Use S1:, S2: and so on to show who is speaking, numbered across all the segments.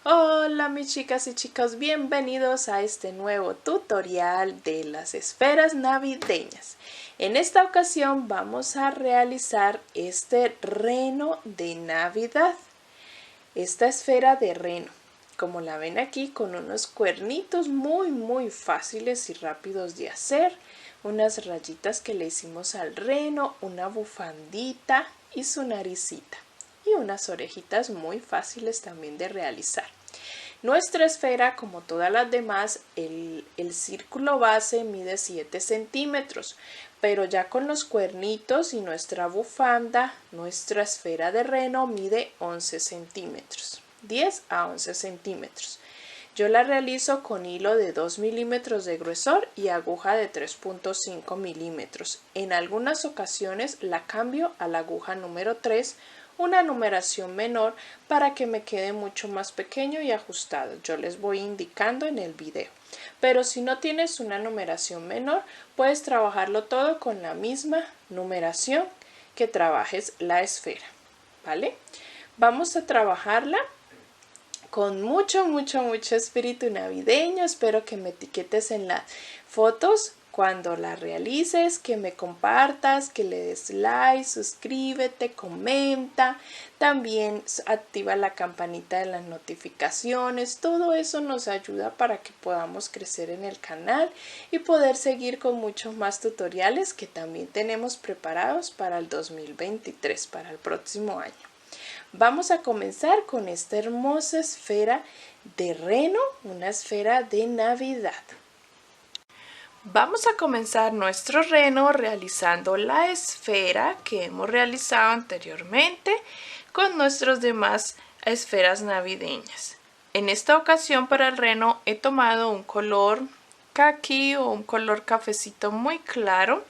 S1: Hola mis chicas y chicos, bienvenidos a este nuevo tutorial de las esferas navideñas. En esta ocasión vamos a realizar este reno de Navidad. Esta esfera de reno, como la ven aquí, con unos cuernitos muy fáciles y rápidos de hacer, unas rayitas que le hicimos al reno, una bufandita y su naricita. Y unas orejitas muy fáciles también de realizar. Nuestra esfera, como todas las demás, el círculo base mide 7 centímetros, pero ya con los cuernitos y nuestra bufanda, nuestra esfera de reno mide 11 centímetros, 10 a 11 centímetros. Yo la realizo con hilo de 2 milímetros de gruesor y aguja de 3.5 milímetros. En algunas ocasiones la cambio a la aguja número 3, una numeración menor para que me quede mucho más pequeño y ajustado. Yo les voy indicando en el video. Pero si no tienes una numeración menor, puedes trabajarlo todo con la misma numeración que trabajes la esfera, ¿vale? Vamos a trabajarla con mucho espíritu navideño. Espero que me etiquetes en las fotos cuando la realices, que me compartas, que le des like, suscríbete, comenta, también activa la campanita de las notificaciones. Todo eso nos ayuda para que podamos crecer en el canal y poder seguir con muchos más tutoriales que también tenemos preparados para el 2023, para el próximo año. Vamos a comenzar con esta hermosa esfera de reno, una esfera de Navidad. Vamos a comenzar nuestro reno realizando la esfera que hemos realizado anteriormente con nuestras demás esferas navideñas. En esta ocasión para el reno he tomado un color caqui o un color cafecito muy claro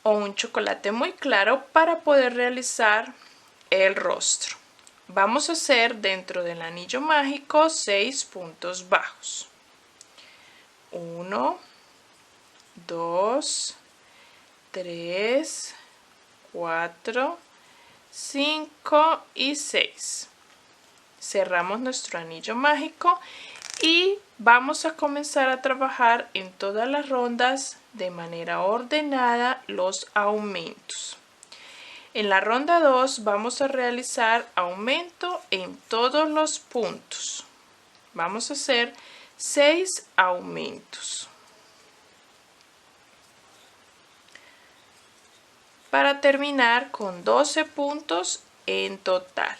S1: o un chocolate muy claro para poder realizar el rostro. Vamos a hacer dentro del anillo mágico 6 puntos bajos. 1, 2, 3, 4, 5 y 6. Cerramos nuestro anillo mágico y vamos a comenzar a trabajar en todas las rondas de manera ordenada los aumentos. En la ronda 2 vamos a realizar aumento en todos los puntos. Vamos a hacer 6 aumentos. Para terminar con 12 puntos en total.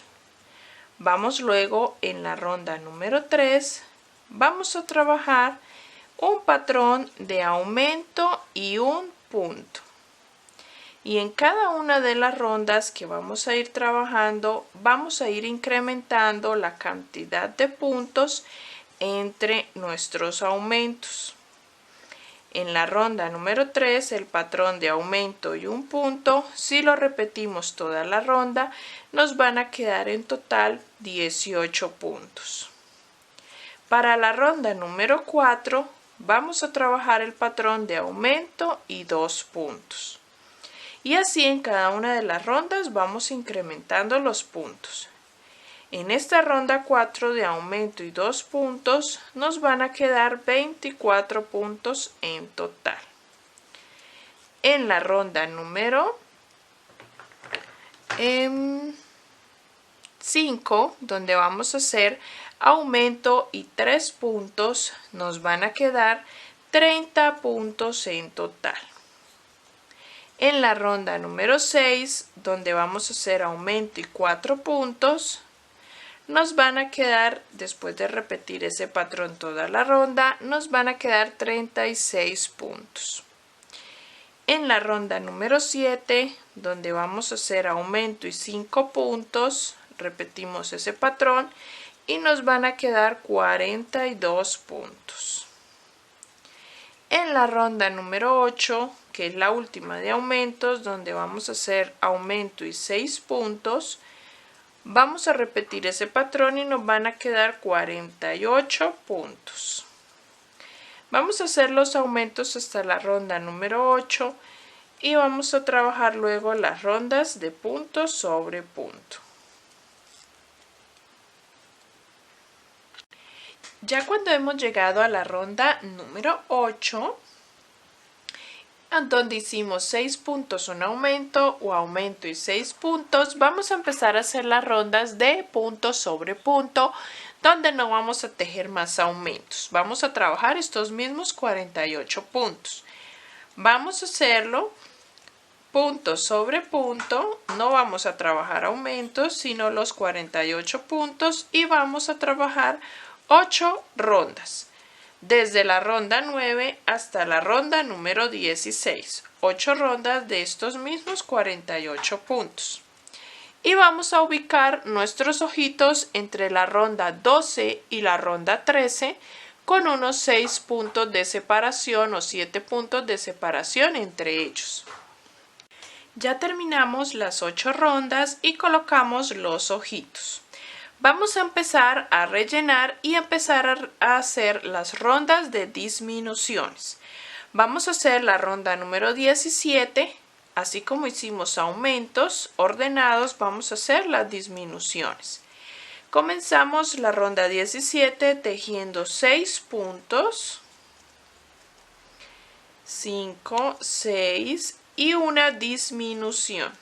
S1: Vamos luego en la ronda número 3, vamos a trabajar un patrón de aumento y un punto. Y en cada una de las rondas que vamos a ir trabajando, vamos a ir incrementando la cantidad de puntos entre nuestros aumentos. En la ronda número 3, el patrón de aumento y un punto, si lo repetimos toda la ronda, nos van a quedar en total 18 puntos. Para la ronda número 4, vamos a trabajar el patrón de aumento y 2 puntos. Y así en cada una de las rondas vamos incrementando los puntos. En esta ronda 4 de aumento y 2 puntos nos van a quedar 24 puntos en total. En la ronda número 5, donde vamos a hacer aumento y 3 puntos, nos van a quedar 30 puntos en total. En la ronda número 6, donde vamos a hacer aumento y 4 puntos, nos van a quedar, después de repetir ese patrón toda la ronda, nos van a quedar 36 puntos. En la ronda número 7, donde vamos a hacer aumento y 5 puntos, repetimos ese patrón y nos van a quedar 42 puntos. En la ronda número 8, que es la última de aumentos, donde vamos a hacer aumento y 6 puntos, vamos a repetir ese patrón y nos van a quedar 48 puntos. Vamos a hacer los aumentos hasta la ronda número 8 y vamos a trabajar luego las rondas de punto sobre punto. Ya cuando hemos llegado a la ronda número 8, donde hicimos 6 puntos un aumento o aumento y 6 puntos, vamos a empezar a hacer las rondas de punto sobre punto, donde no vamos a tejer más aumentos. Vamos a trabajar estos mismos 48 puntos. Vamos a hacerlo punto sobre punto, no vamos a trabajar aumentos, sino los 48 puntos y vamos a trabajar 8 rondas. Desde la ronda 9 hasta la ronda número 16. 8 rondas de estos mismos 48 puntos. Y vamos a ubicar nuestros ojitos entre la ronda 12 y la ronda 13 con unos 6 puntos de separación o 7 puntos de separación entre ellos. Ya terminamos las 8 rondas y colocamos los ojitos. Vamos a empezar a rellenar y empezar a hacer las rondas de disminuciones. Vamos a hacer la ronda número 17, así como hicimos aumentos ordenados, vamos a hacer las disminuciones. Comenzamos la ronda 17 tejiendo 6 puntos, 5, 6 y una disminución.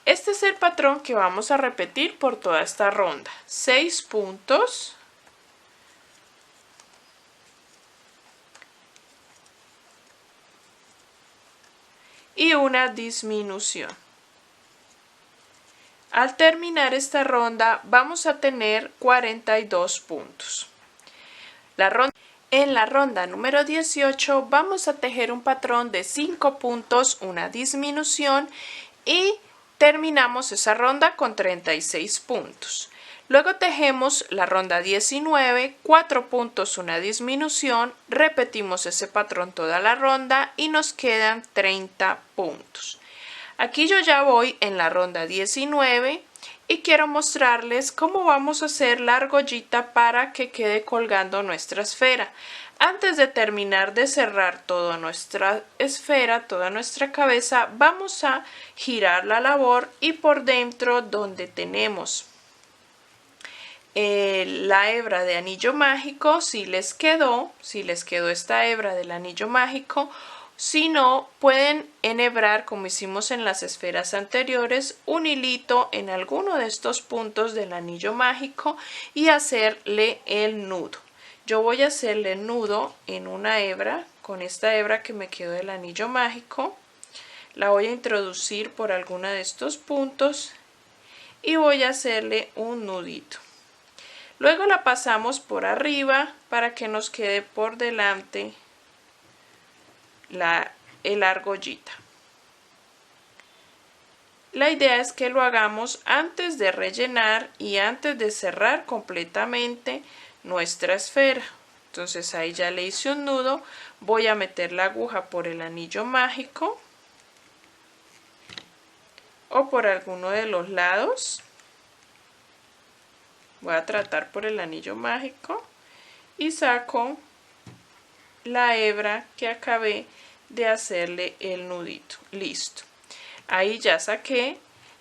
S1: Este es el patrón que vamos a repetir por toda esta ronda. 6 puntos, y una disminución. Al terminar esta ronda vamos a tener 42 puntos. En la ronda número 18 vamos a tejer un patrón de 5 puntos, una disminución y terminamos esa ronda con 36 puntos. Luego tejemos la ronda 19, 4 puntos, una disminución, repetimos ese patrón toda la ronda y nos quedan 30 puntos. Aquí yo ya voy en la ronda 19 y quiero mostrarles cómo vamos a hacer la argollita para que quede colgando nuestra esfera. Antes de terminar de cerrar toda nuestra esfera, toda nuestra cabeza, vamos a girar la labor y por dentro donde tenemos la hebra de anillo mágico, si les quedó esta hebra del anillo mágico, si no, pueden enhebrar como hicimos en las esferas anteriores un hilito en alguno de estos puntos del anillo mágico y hacerle el nudo. Yo voy a hacerle el nudo en una hebra, con esta hebra que me quedó del anillo mágico. La voy a introducir por alguno de estos puntos y voy a hacerle un nudito. Luego la pasamos por arriba para que nos quede por delante la argollita. La idea es que lo hagamos antes de rellenar y antes de cerrar completamente nuestra esfera. Entonces ahí ya le hice un nudo, voy a meter la aguja por el anillo mágico o por alguno de los lados. Voy a tratar por el anillo mágico y saco la hebra que acabé de hacerle el nudito. Listo. Ahí ya saqué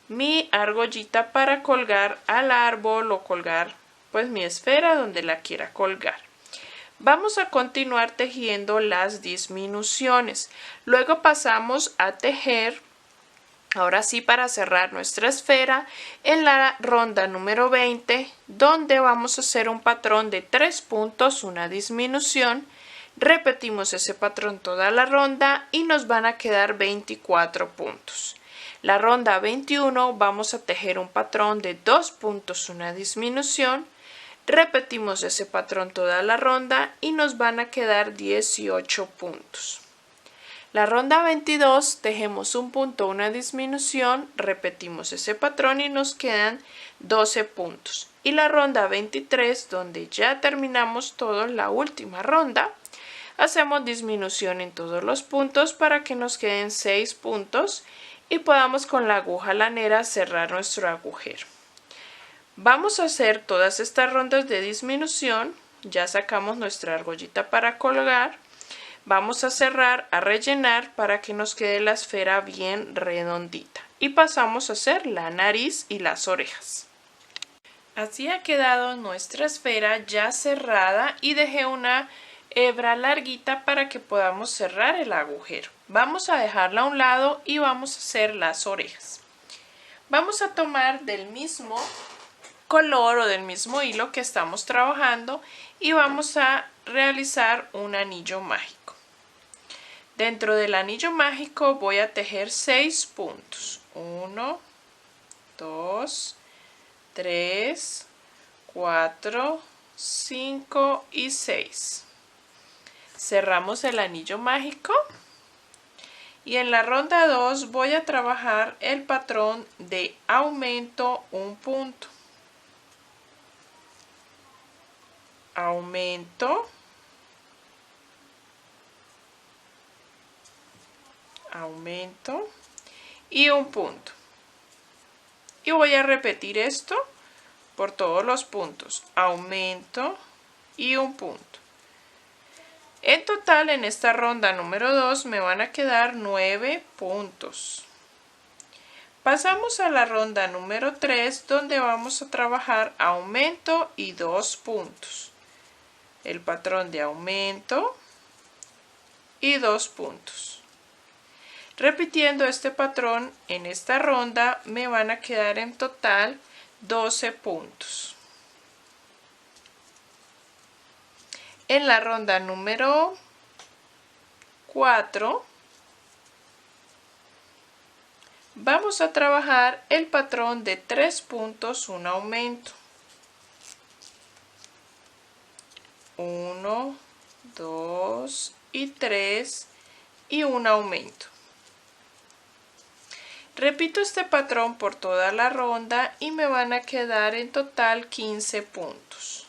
S1: mi argollita para colgar al árbol o colgar pues mi esfera donde la quiera colgar. Vamos a continuar tejiendo las disminuciones. Luego pasamos a tejer, ahora sí para cerrar nuestra esfera, en la ronda número 20, donde vamos a hacer un patrón de 3 puntos, una disminución. Repetimos ese patrón toda la ronda y nos van a quedar 24 puntos. La ronda 21 vamos a tejer un patrón de 2 puntos, una disminución. Repetimos ese patrón toda la ronda y nos van a quedar 18 puntos. La ronda 22 tejemos un punto, una disminución, repetimos ese patrón y nos quedan 12 puntos. Y la ronda 23, donde ya terminamos todo, la última ronda, hacemos disminución en todos los puntos para que nos queden 6 puntos y podamos con la aguja lanera cerrar nuestro agujero. Vamos a hacer todas estas rondas de disminución, ya sacamos nuestra argollita para colgar, vamos a cerrar, a rellenar para que nos quede la esfera bien redondita y pasamos a hacer la nariz y las orejas. Así ha quedado nuestra esfera ya cerrada y dejé una hebra larguita para que podamos cerrar el agujero. Vamos a dejarla a un lado y vamos a hacer las orejas. Vamos a tomar del mismo color o del mismo hilo que estamos trabajando y vamos a realizar un anillo mágico. Dentro del anillo mágico voy a tejer 6 puntos. 1, 2, 3, 4, 5 y 6. Cerramos el anillo mágico y en la ronda 2 voy a trabajar el patrón de aumento un punto. Aumento, aumento y un punto. Y voy a repetir esto por todos los puntos. Aumento y un punto. En total, en esta ronda número 2 me van a quedar 9 puntos. Pasamos a la ronda número 3, donde vamos a trabajar aumento y 2 puntos. El patrón de aumento y 2 puntos. Repitiendo este patrón, en esta ronda me van a quedar en total 12 puntos. En la ronda número 4 vamos a trabajar el patrón de 3 puntos, un aumento. 1, 2 y 3 y un aumento. Repito este patrón por toda la ronda y me van a quedar en total 15 puntos.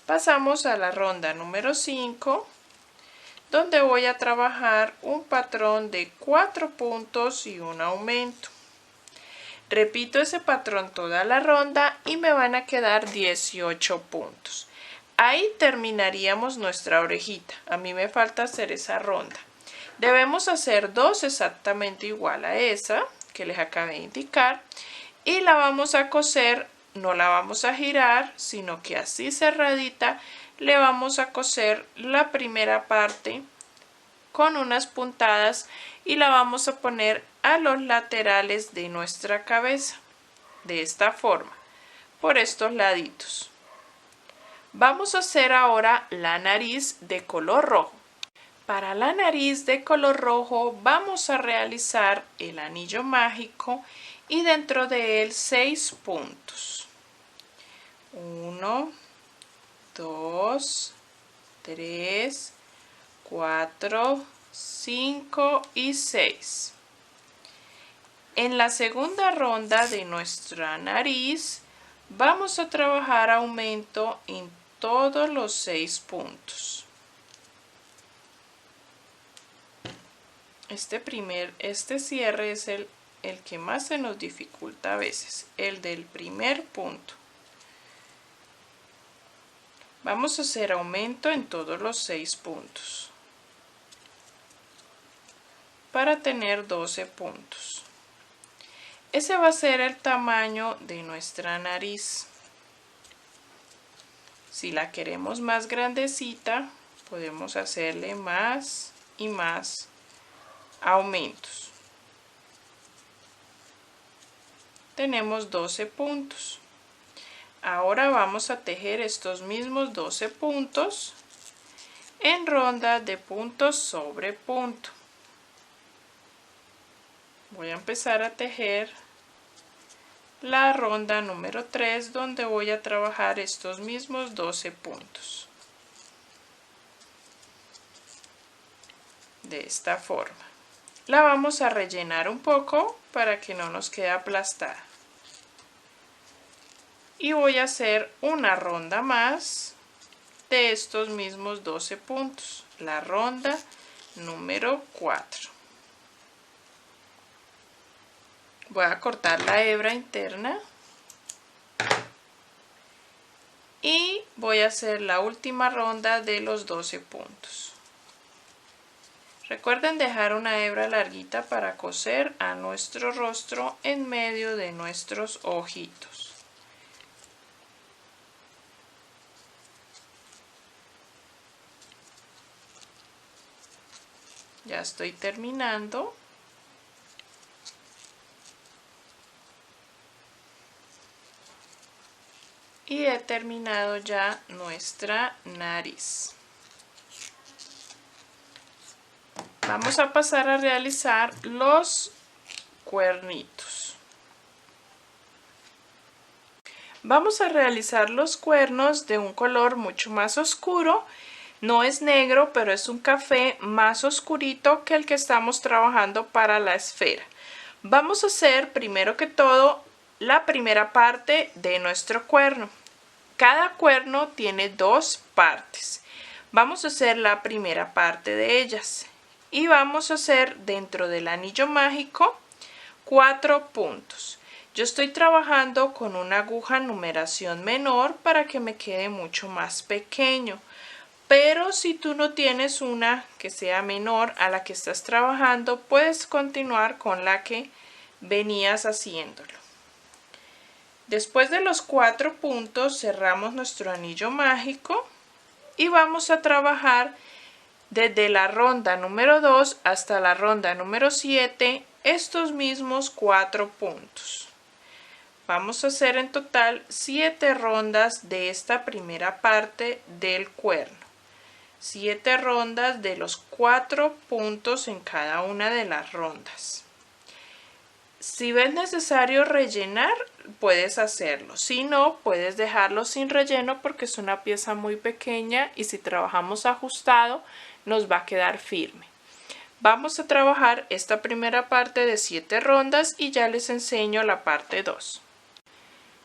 S1: Pasamos a la ronda número 5, donde voy a trabajar un patrón de 4 puntos y un aumento. Repito ese patrón toda la ronda y me van a quedar 18 puntos. Ahí terminaríamos nuestra orejita. A mí me falta hacer esa ronda. Debemos hacer 2 exactamente igual a esa que les acabé de indicar y la vamos a coser. No la vamos a girar, sino que así cerradita le vamos a coser la primera parte con unas puntadas y la vamos a poner a los laterales de nuestra cabeza, de esta forma, por estos laditos. Vamos a hacer ahora la nariz de color rojo. Para la nariz de color rojo vamos a realizar el anillo mágico y dentro de él 6 puntos. 1, 2, 3, 4, 5 y 6. En la segunda ronda de nuestra nariz vamos a trabajar aumento en todos los 6 puntos. Este cierre es el que más se nos dificulta a veces, el del primer punto. Vamos a hacer aumento en todos los 6 puntos para tener 12 puntos. Ese va a ser el tamaño de nuestra nariz. Si la queremos más grandecita, podemos hacerle más y más aumentos. Tenemos 12 puntos. Ahora vamos a tejer estos mismos 12 puntos en ronda de punto sobre punto. Voy a empezar a tejer la ronda número 3, donde voy a trabajar estos mismos 12 puntos. De esta forma. La vamos a rellenar un poco para que no nos quede aplastada. Y voy a hacer una ronda más de estos mismos 12 puntos, la ronda número 4. Voy a cortar la hebra interna y voy a hacer la última ronda de los 12 puntos. Recuerden dejar una hebra larguita para coser a nuestro rostro en medio de nuestros ojitos. Ya estoy terminando. Y he terminado ya nuestra nariz. Vamos a pasar a realizar los cuernitos. Vamos a realizar los cuernos de un color mucho más oscuro. No es negro, pero es un café más oscurito que el que estamos trabajando para la esfera. Vamos a hacer primero que todo la primera parte de nuestro cuerno. Cada cuerno tiene dos partes. Vamos a hacer la primera parte de ellas. Y vamos a hacer dentro del anillo mágico 4 puntos. Yo estoy trabajando con una aguja numeración menor para que me quede mucho más pequeño. Pero si tú no tienes una que sea menor a la que estás trabajando, puedes continuar con la que venías haciéndolo. Después de los 4 puntos cerramos nuestro anillo mágico y vamos a trabajar desde la ronda número 2 hasta la ronda número 7 estos mismos 4 puntos. Vamos a hacer en total 7 rondas de esta primera parte del cuerno. 7 rondas de los 4 puntos en cada una de las rondas. Si ves necesario rellenar, puedes hacerlo. Si no, puedes dejarlo sin relleno porque es una pieza muy pequeña y si trabajamos ajustado, nos va a quedar firme. Vamos a trabajar esta primera parte de 7 rondas y ya les enseño la parte 2.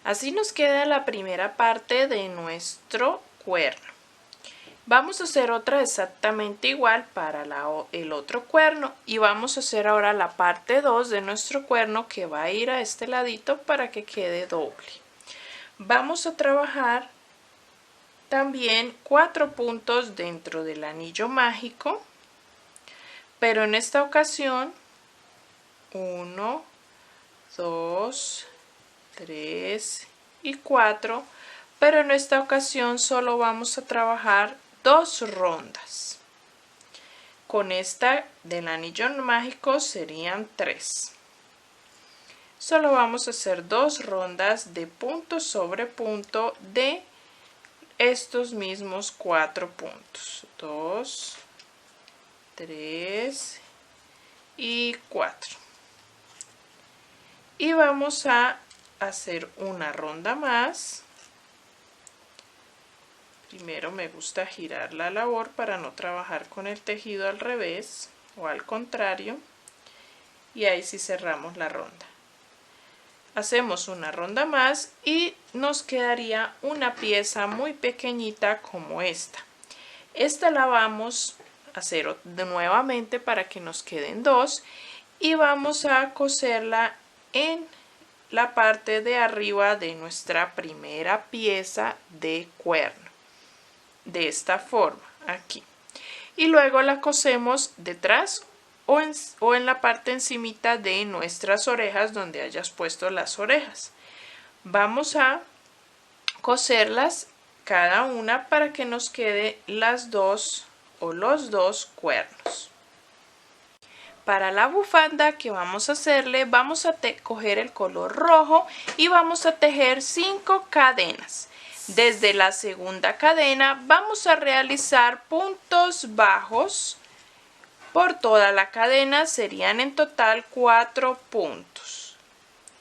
S1: Así nos queda la primera parte de nuestro cuerno. Vamos a hacer otra exactamente igual para el otro cuerno y vamos a hacer ahora la parte 2 de nuestro cuerno que va a ir a este ladito para que quede doble. Vamos a trabajar también 4 puntos dentro del anillo mágico, pero en esta ocasión 1, 2, 3 y 4, pero en esta ocasión solo vamos a trabajar 2 rondas. Con esta del anillo mágico serían 3. Solo vamos a hacer 2 rondas de punto sobre punto de estos mismos 4 puntos. 2, 3 y 4. Y vamos a hacer una ronda más. Primero me gusta girar la labor para no trabajar con el tejido al revés o al contrario. Y ahí sí cerramos la ronda. Hacemos una ronda más y nos quedaría una pieza muy pequeñita como esta. Esta la vamos a hacer nuevamente para que nos queden 2 y vamos a coserla en la parte de arriba de nuestra primera pieza de cuerno. De esta forma, aquí. Y luego la cosemos detrás o en la parte encimita de nuestras orejas donde hayas puesto las orejas. Vamos a coserlas cada una para que nos quede las 2 o los 2 cuernos. Para la bufanda que vamos a hacerle, vamos a coger el color rojo y vamos a tejer 5 cadenas. Desde la segunda cadena vamos a realizar puntos bajos por toda la cadena, serían en total 4 puntos.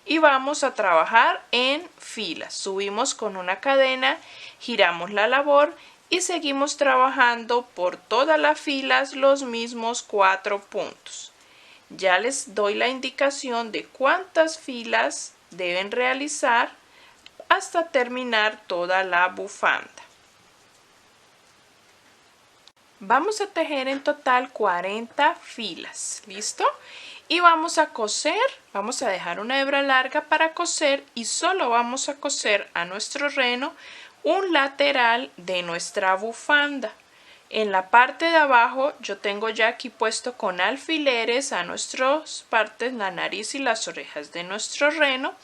S1: Y vamos a trabajar en filas. Subimos con una cadena, giramos la labor y seguimos trabajando por todas las filas los mismos 4 puntos. Ya les doy la indicación de cuántas filas deben realizar hasta terminar toda la bufanda. Vamos a tejer en total 40 filas, ¿listo? Y vamos a coser, vamos a dejar una hebra larga para coser y solo vamos a coser a nuestro reno un lateral de nuestra bufanda. En la parte de abajo yo tengo ya aquí puesto con alfileres a nuestras partes, la nariz y las orejas de nuestro reno.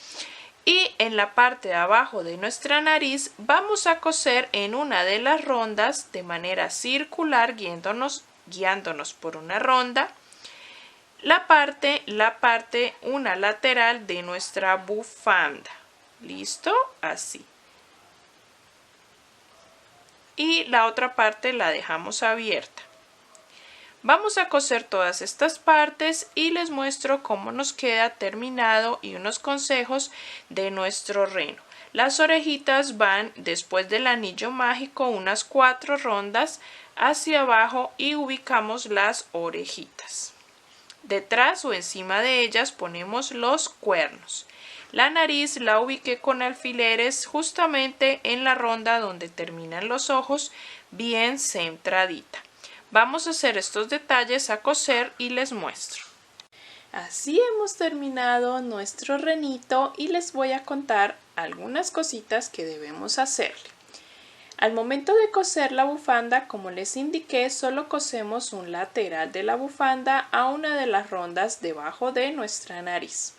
S1: Y en la parte de abajo de nuestra nariz vamos a coser en una de las rondas de manera circular, guiándonos por una ronda, una lateral de nuestra bufanda. ¿Listo? Así. Y la otra parte la dejamos abierta. Vamos a coser todas estas partes y les muestro cómo nos queda terminado y unos consejos de nuestro reno. Las orejitas van después del anillo mágico unas 4 rondas hacia abajo y ubicamos las orejitas. Detrás o encima de ellas ponemos los cuernos. La nariz la ubiqué con alfileres justamente en la ronda donde terminan los ojos, bien centradita. Vamos a hacer estos detalles a coser y les muestro. Así hemos terminado nuestro renito y les voy a contar algunas cositas que debemos hacerle. Al momento de coser la bufanda, como les indiqué, solo cosemos un lateral de la bufanda a una de las rondas debajo de nuestra nariz.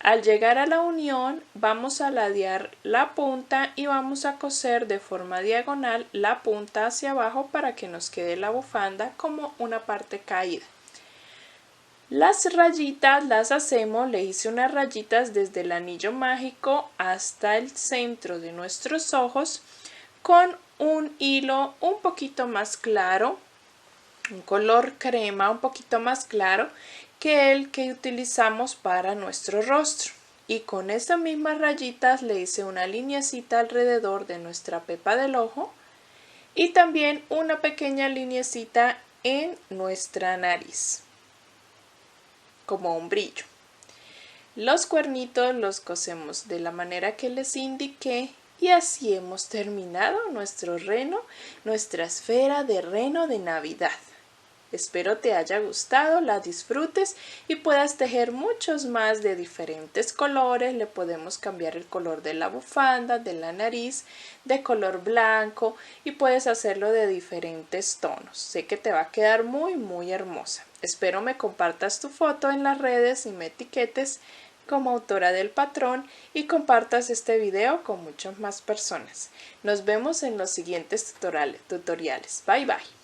S1: Al llegar a la unión, vamos a ladear la punta y vamos a coser de forma diagonal la punta hacia abajo para que nos quede la bufanda como una parte caída. Las rayitas las hacemos, le hice unas rayitas desde el anillo mágico hasta el centro de nuestros ojos con un hilo un poquito más claro, un color crema un poquito más claro que el que utilizamos para nuestro rostro. Y con estas mismas rayitas le hice una lineecita alrededor de nuestra pepa del ojo y también una pequeña lineecita en nuestra nariz, como un brillo. Los cuernitos los cosemos de la manera que les indiqué y así hemos terminado nuestro reno, nuestra esfera de reno de Navidad. Espero te haya gustado, la disfrutes y puedas tejer muchos más de diferentes colores. Le podemos cambiar el color de la bufanda, de la nariz, de color blanco y puedes hacerlo de diferentes tonos. Sé que te va a quedar muy hermosa. Espero me compartas tu foto en las redes y me etiquetes como autora del patrón y compartas este video con muchas más personas. Nos vemos en los siguientes tutoriales. Bye bye.